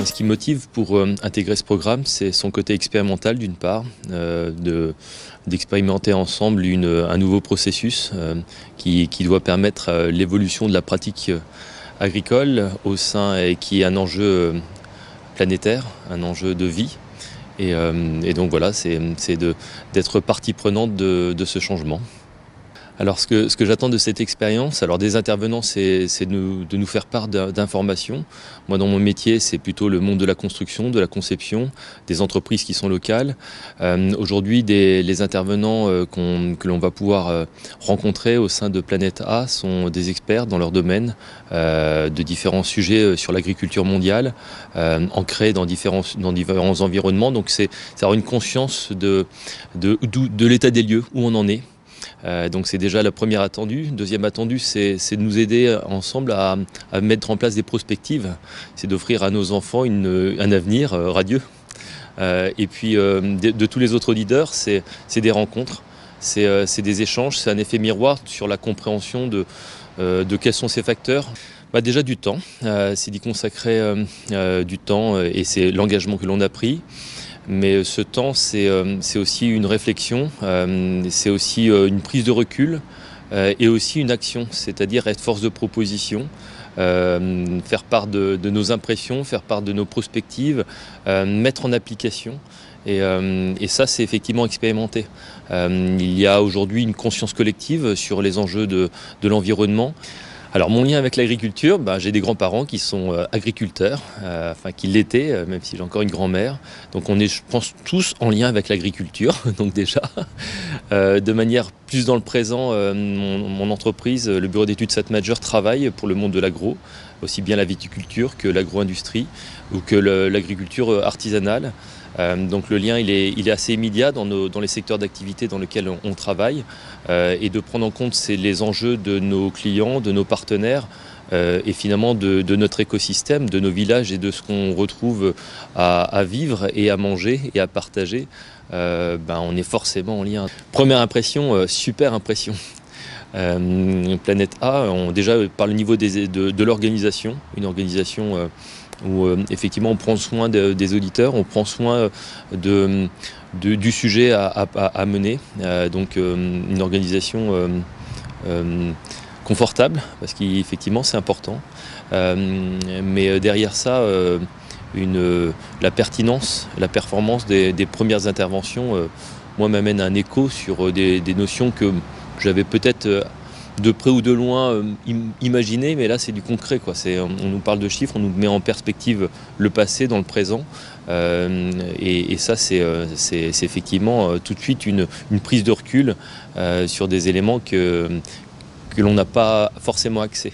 Ce qui me motive pour intégrer ce programme, c'est son côté expérimental d'une part, d'expérimenter ensemble un nouveau processus qui doit permettre l'évolution de la pratique agricole au sein et qui est un enjeu planétaire, un enjeu de vie. Et donc voilà, c'est d'être partie prenante de ce changement. Alors ce que j'attends de cette expérience, alors des intervenants, c'est de nous faire part d'informations. Moi dans mon métier, c'est plutôt le monde de la construction, de la conception, des entreprises qui sont locales. Aujourd'hui, les intervenants que l'on va pouvoir rencontrer au sein de Planète A sont des experts dans leur domaine, de différents sujets sur l'agriculture mondiale, ancrés dans différents environnements. Donc c'est avoir une conscience de l'état des lieux, où on en est. Donc c'est déjà la première attendue. Deuxième attendue, c'est de nous aider ensemble à mettre en place des prospectives. C'est d'offrir à nos enfants un avenir radieux. Et puis de tous les autres leaders, c'est des rencontres, c'est des échanges, c'est un effet miroir sur la compréhension de quels sont ces facteurs. Déjà du temps, c'est d'y consacrer du temps et c'est l'engagement que l'on a pris. Mais ce temps, c'est aussi une réflexion, c'est aussi une prise de recul et aussi une action, c'est-à-dire être force de proposition, faire part de nos impressions, faire part de nos prospectives, mettre en application. Et ça, c'est effectivement expérimenté. Il y a aujourd'hui une conscience collective sur les enjeux de l'environnement. Alors mon lien avec l'agriculture, j'ai des grands-parents qui sont agriculteurs, qui l'étaient, même si j'ai encore une grand-mère. Donc on est, je pense, tous en lien avec l'agriculture, donc déjà. De manière plus dans le présent, mon entreprise, le bureau d'études SatMajer, travaille pour le monde de l'agro, aussi bien la viticulture que l'agro-industrie ou que l'agriculture artisanale. Donc le lien il est assez immédiat dans les secteurs d'activité dans lesquels on travaille et de prendre en compte les enjeux de nos clients, de nos partenaires et finalement de notre écosystème, de nos villages et de ce qu'on retrouve à vivre et à manger et à partager. On est forcément en lien. Première impression, super impression. Planète A, déjà par le niveau de l'organisation, une organisation où effectivement on prend soin des auditeurs, on prend soin du sujet à mener, donc une organisation confortable, parce qu'effectivement c'est important, mais derrière ça, la pertinence, la performance des premières interventions, moi m'amène à un écho sur des notions que j'avais peut-être de près ou de loin imaginé, mais là c'est du concret, quoi. On nous parle de chiffres, on nous met en perspective le passé dans le présent, et ça c'est effectivement tout de suite une prise de recul sur des éléments que l'on n'a pas forcément accès.